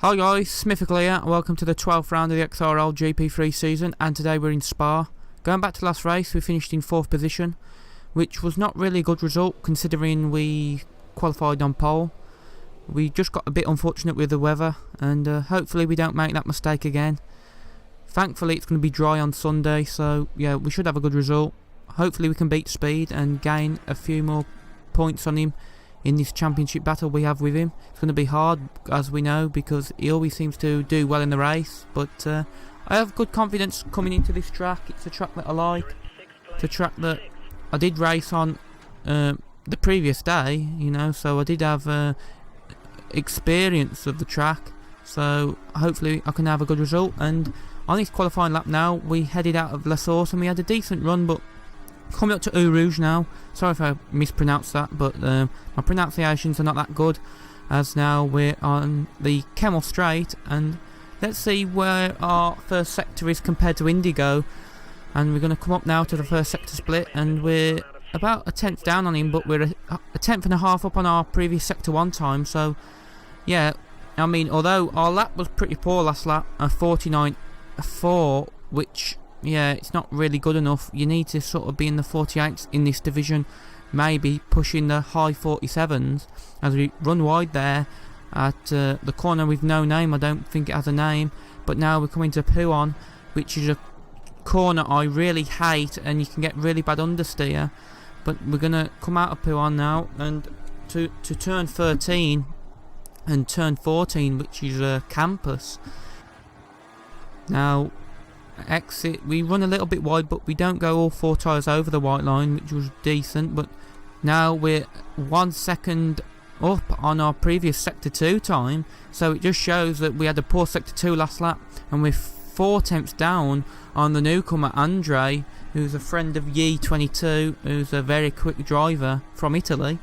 Hi guys, Smithical here, welcome to the 12th round of the XRL GP3 season, and today we're in Spa. Going back to last race, we finished in 4th position, which was not really a good result considering we qualified on pole. We just got a bit unfortunate with the weather, and hopefully we don't make that mistake again. Thankfully it's going to be dry on Sunday, so yeah, we should have a good result. Hopefully we can beat Speed and gain a few more points on him in this championship battle we have with him. It's going to be hard, as we know, because he always seems to do well in the race, but I have good confidence coming into this track. It's a track that I like. It's a track that I did race on the previous day, you know, so I did have experience of the track, so hopefully I can have a good result. And on this qualifying lap now, we headed out of La Source and we had a decent run, but coming up to Eau Rouge now. Sorry if I mispronounced that, but my pronunciations are not that good, as now we're on the Kemmel Straight, and let's see where our first sector is compared to Indigo. And we're going to come up now to the first sector split, and we're about a tenth down on him, but we're a tenth and a half up on our previous sector 1 time. So yeah, I mean, although our lap was pretty poor last lap, a 49.4, which, yeah, it's not really good enough. You need to sort of be in the 48s in this division, maybe pushing the high 47s, as we run wide there at the corner with no name. I don't think it has a name, but now we're coming to Puon, which is a corner I really hate, and you can get really bad understeer. But we're going to come out of Puon now, and to turn 13 and turn 14, which is a campus. Now, exit, we run a little bit wide, but we don't go all 4 tyres over the white line, which was decent. But now we're 1 second up on our previous sector 2 time, so it just shows that we had a poor sector 2 last lap, and we're 4 tenths down on the newcomer Andre, who's a friend of Yi22, who's a very quick driver from Italy.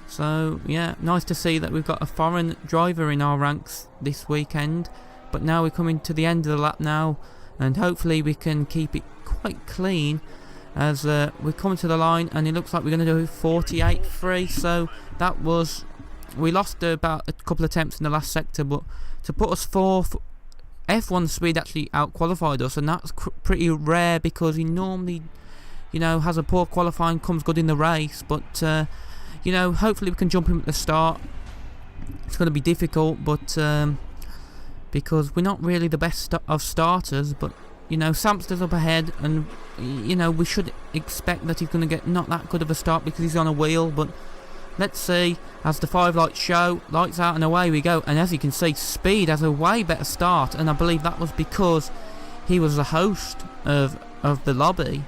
So yeah, nice to see that we've got a foreign driver in our ranks this weekend. But now we're coming to the end of the lap now, and hopefully we can keep it quite clean, as we're coming to the line, and it looks like we're going to do 48.3. So that was, we lost about a couple of attempts in the last sector, but to put us 4th, F1 Speed actually out-qualified us, and that's pretty rare, because he normally, you know, has a poor qualifying, comes good in the race. But you know, hopefully we can jump him at the start. It's going to be difficult, but because we're not really the best of starters. But you know, Samster's up ahead, and you know, we should expect that he's going to get not that good of a start because he's on a wheel. But let's see, as the 5 lights show, lights out and away we go. And as you can see, Speed has a way better start, and I believe that was because he was the host of the lobby,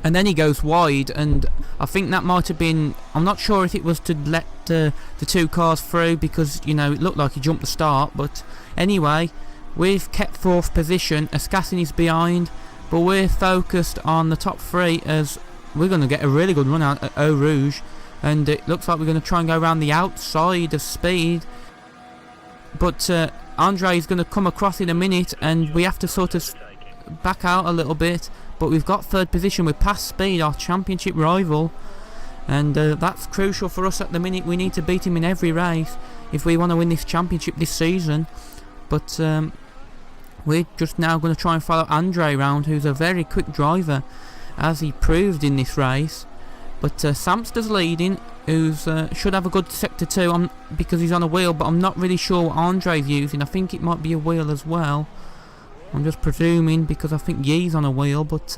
and then he goes wide, and I think that might have been, I'm not sure if it was to let the 2 cars through, because you know, it looked like he jumped the start. But anyway, we've kept 4th position. Ascassin is behind, but we're focused on the top 3, as we're going to get a really good run out at Eau Rouge, and it looks like we're going to try and go around the outside of Speed. But Andre is going to come across in a minute, and we have to sort of back out a little bit. But we've got 3rd position, we're past Speed, our championship rival, and that's crucial for us at the minute. We need to beat him in every race if we want to win this championship this season. But we're just now going to try and follow Andre around, who's a very quick driver, as he proved in this race. But Samster's leading, who's should have a good sector 2 because he's on a wheel, but I'm not really sure what Andre's using. I think it might be a wheel as well. I'm just presuming, because I think Yi's on a wheel. But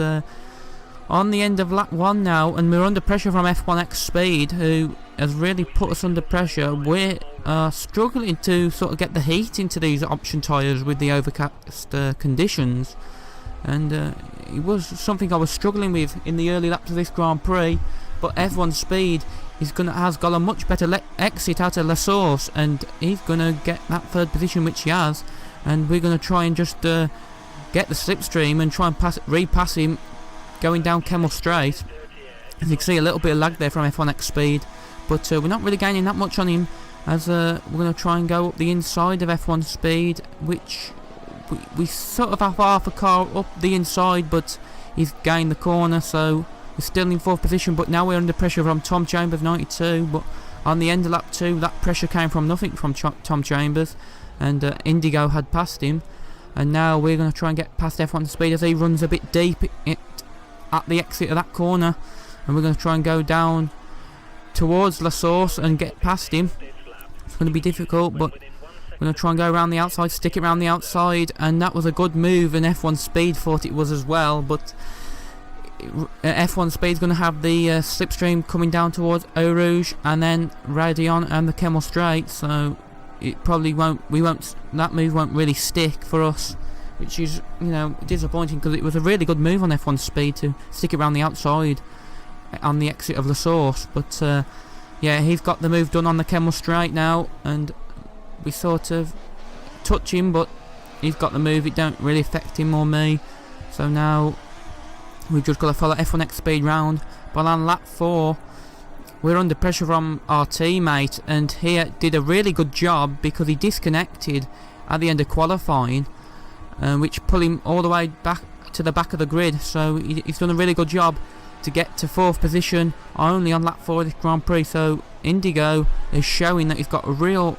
on the end of lap 1 now, and we're under pressure from F1x Speed, who has really put us under pressure. We're struggling to sort of get the heat into these option tyres with the overcast conditions, and it was something I was struggling with in the early laps of this Grand Prix. But F1 Speed has got a much better exit out of La Source, and he's going to get that 3rd position, which he has. And we're going to try and just get the slipstream and try and repass him going down Kemmel Straight. As you can see, a little bit of lag there from F1x Speed, but we're not really gaining that much on him, as we're going to try and go up the inside of F1 Speed, which we sort of have half a car up the inside, but he's gained the corner, so we're still in 4th position. But now we're under pressure from Tom Chambers 92, but on the end of lap 2 that pressure came from nothing from Tom Chambers, and Indigo had passed him. And now we're going to try and get past F1 Speed as he runs a bit deep at the exit of that corner. And we're going to try and go down towards La Source and get past him. It's going to be difficult, but we're going to try and go around the outside, stick it around the outside. And that was a good move, and F1 Speed thought it was as well. But F1 Speed's going to have the slipstream coming down towards Eau Rouge and then Radion and the Kemmel Straight. So it probably won't, that move won't really stick for us, which is, you know, disappointing, because it was a really good move on F1 Speed to stick it around the outside on the exit of La Source. But yeah, he's got the move done on the Kemmel Straight now, and we sort of touch him, but he's got the move, it don't really affect him or me. So now we've just got to follow F1x Speed round. But on lap 4, we're under pressure from our teammate, and he did a really good job because he disconnected at the end of qualifying, which pulled him all the way back to the back of the grid. So he's done a really good job to get to 4th position only on lap 4 of this Grand Prix. So Indigo is showing that he's got a real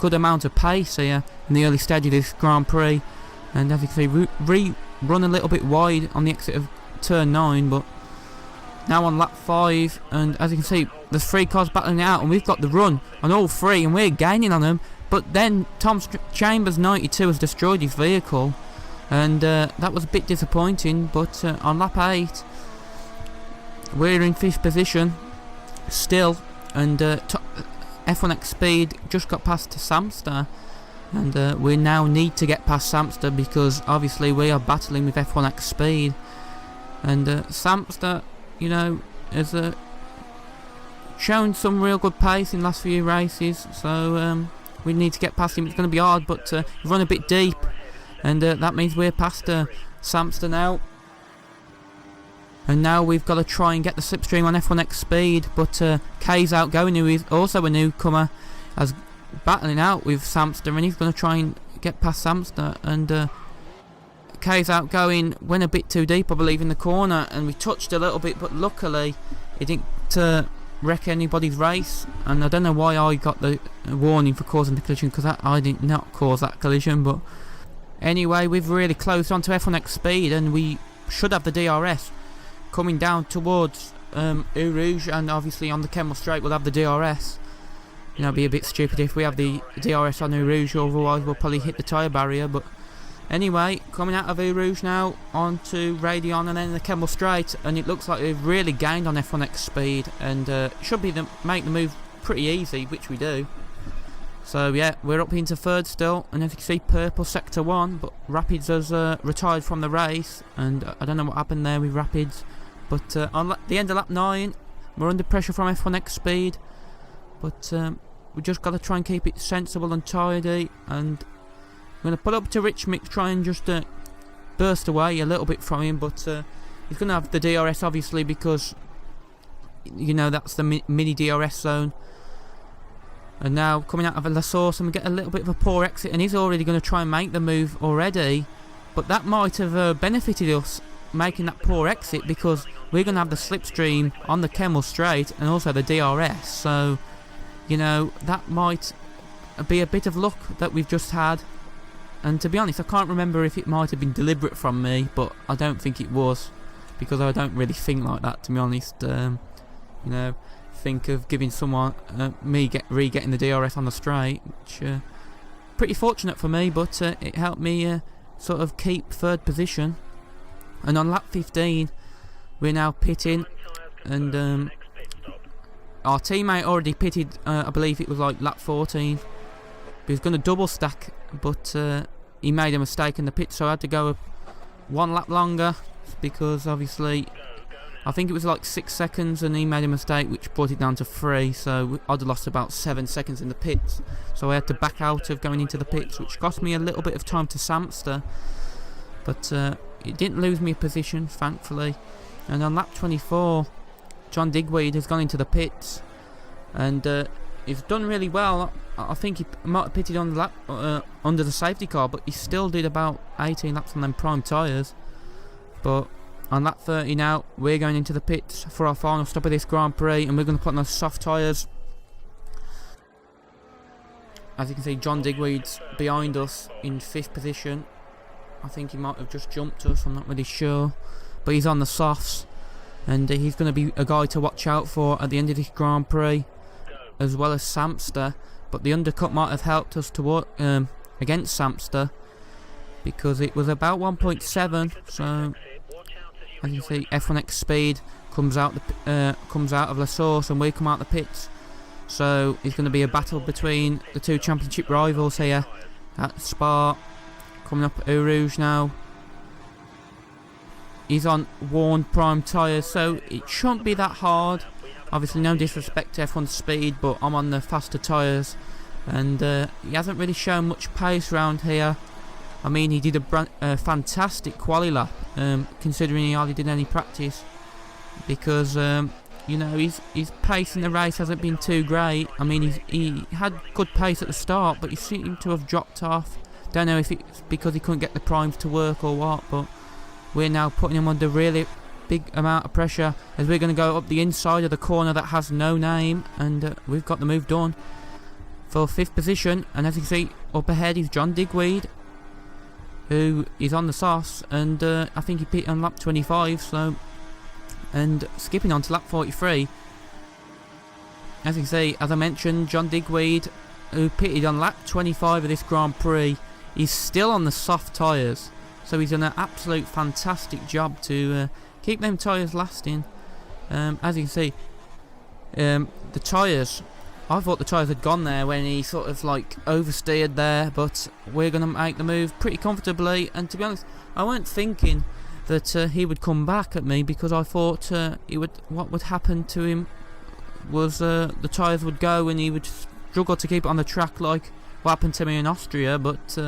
good amount of pace here in the early stage of this Grand Prix. And as you can see, run a little bit wide on the exit of turn 9, but now on lap 5, and as you can see, there's 3 cars battling it out, and we've got the run on all 3, and we're gaining on them. But then Tom Chambers 92 has destroyed his vehicle, and that was a bit disappointing. But on lap 8, we're in 5th position still, and F1x Speed just got past Samster, and we now need to get past Samster because obviously we are battling with F1x Speed. And Samster, you know, has shown some real good pace in the last few races, so we need to get past him. It's going to be hard, but run a bit deep, and that means we're past Samster now. And now we've got to try and get the slipstream on F1x Speed, but Kay's outgoing, who is also a newcomer, is battling out with Samster, and he's going to try and get past Samster. And Kay's outgoing went a bit too deep, I believe, in the corner, and we touched a little bit, but luckily it didn't wreck anybody's race. And I don't know why I got the warning for causing the collision, because I did not cause that collision. But anyway, we've really closed on to F1x Speed, and we should have the DRS coming down towards Eau Rouge, and obviously on the Kemmel Straight we'll have the DRS. You know, it'd be a bit stupid if we have the DRS on Eau Rouge, otherwise we'll probably hit the tyre barrier. But anyway, coming out of Eau Rouge now onto Radion and then the Kemmel Straight, and it looks like we've really gained on F1x Speed, and should be make the move pretty easy, which we do. So yeah, we're up into 3rd still, and as you can see, purple sector 1, but Rapids has retired from the race, and I don't know what happened there with Rapids. But on the end of lap 9, we're under pressure from F1x Speed, but we just got to try and keep it sensible and tidy, and we're going to pull up to Rich Mix, try and just burst away a little bit from him. But he's going to have the DRS obviously, because you know that's the mini DRS zone. And now coming out of La Source, and we get a little bit of a poor exit, and he's already going to try and make the move already. But that might have benefited us, making that poor exit, because we're going to have the slipstream on the Kemmel Straight and also the DRS. So, you know, that might be a bit of luck that we've just had. And to be honest, I can't remember if it might have been deliberate from me, but I don't think it was, because I don't really think like that, to be honest. You know, think of giving someone re-getting the DRS on the straight, which pretty fortunate for me, but it helped me sort of keep 3rd position. And on lap 15, we're now pitting, and our teammate already pitted, I believe it was like lap 14. He was going to double stack, but he made a mistake in the pit, so I had to go 1 lap longer, because obviously I think it was like 6 seconds, and he made a mistake which brought it down to 3, so I'd have lost about 7 seconds in the pits. So I had to back out of going into the pits, which cost me a little bit of time to Samster, but it didn't lose me a position, thankfully. And on lap 24, John Digweed has gone into the pits, and he's done really well. I think he might have pitted on the lap, under the safety car, but he still did about 18 laps on them prime tyres. But on lap 30 now, we're going into the pits for our final stop of this Grand Prix, and we're going to put on those soft tyres. as you can see, John Digweed's behind us in 5th position. I think he might have just jumped us, I'm not really sure. But he's on the softs, and he's going to be a guy to watch out for at the end of this Grand Prix, as well as Samster. But the undercut might have helped us to work against Samster, because it was about 1.7. So as you see, F1x Speed comes out of La Source, and we come out the pits. So it's going to be a battle between the two championship rivals here at Spa. Coming up Eau Rouge now. He's on worn prime tyres, so it shouldn't be that hard. Obviously no disrespect to F1 Speed, but I'm on the faster tyres, and he hasn't really shown much pace around here. I mean, he did a fantastic quali lap, considering he hardly did any practice, because you know, his pace in the race hasn't been too great. I mean, he had good pace at the start, but he seemed to have dropped off. Don't know if it's because he couldn't get the primes to work or what, but we're now putting him under really big amount of pressure, as we're going to go up the inside of the corner that has no name, and we've got the move done for 5th position. And as you can see, up ahead is John Digweed, who is on the softs, and I think he pitted on lap 25, so, and skipping on to lap 43. As you can see, as I mentioned, John Digweed, who pitted on lap 25 of this Grand Prix, he's still on the soft tyres, so he's done an absolute fantastic job to keep them tyres lasting. As you can see, the tyres, I thought the tyres had gone there when he sort of like oversteered there, but we're going to make the move pretty comfortably. And to be honest, I weren't thinking that he would come back at me, because I thought what would happen to him was the tyres would go and he would struggle to keep it on the track like what happened to me in Austria. But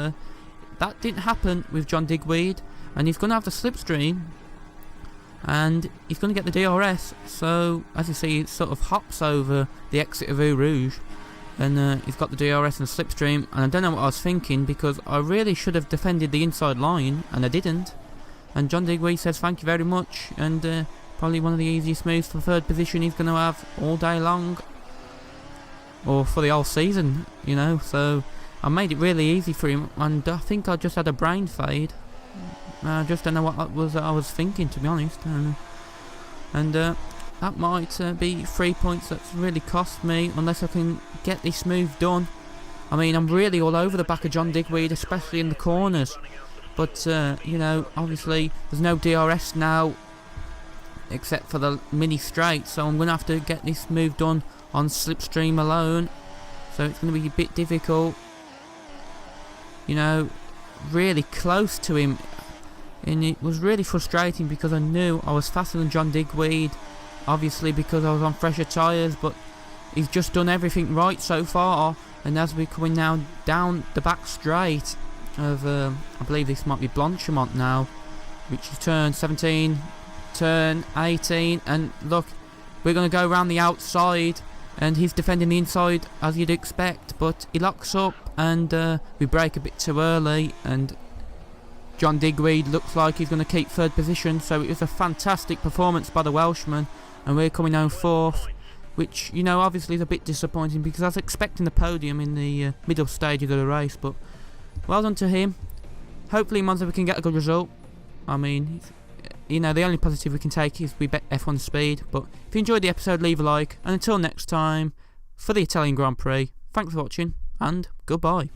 that didn't happen with John Digweed, and he's going to have the slipstream, and he's going to get the DRS. So as you see, it sort of hops over the exit of Eau Rouge, and he's got the DRS and slipstream. And I don't know what I was thinking, because I really should have defended the inside line, and I didn't. And John Digweed says thank you very much, and probably one of the easiest moves for 3rd position he's going to have all day long, or for the whole season, you know. So I made it really easy for him, and I think I just had a brain fade. I just don't know what I was thinking, to be honest. And that might be 3 points that's really cost me, unless I can get this move done. I mean, I'm really all over the back of John Digweed, especially in the corners. But, you know, obviously there's no DRS now, except for the mini straight, so I'm going to have to get this move done on slipstream alone. So it's going to be a bit difficult. You know, really close to him, and it was really frustrating, because I knew I was faster than John Digweed, obviously because I was on fresher tyres, but he's just done everything right so far. And as we're coming now down the back straight of I believe this might be Blanchemont now, which is turn 17, turn 18, and look, we're going to go around the outside, and he's defending the inside as you'd expect, but he locks up, and we brake a bit too early, and John Digweed looks like he's going to keep 3rd position. So it was a fantastic performance by the Welshman, and we're coming home 4th, which, you know, obviously is a bit disappointing, because I was expecting the podium in the middle stages of the race. But well done to him. Hopefully Monza we can get a good result. I mean, you know, the only positive we can take is we bet F1 Speed. But if you enjoyed the episode, leave a like, and until next time, for the Italian Grand Prix, thanks for watching, and goodbye.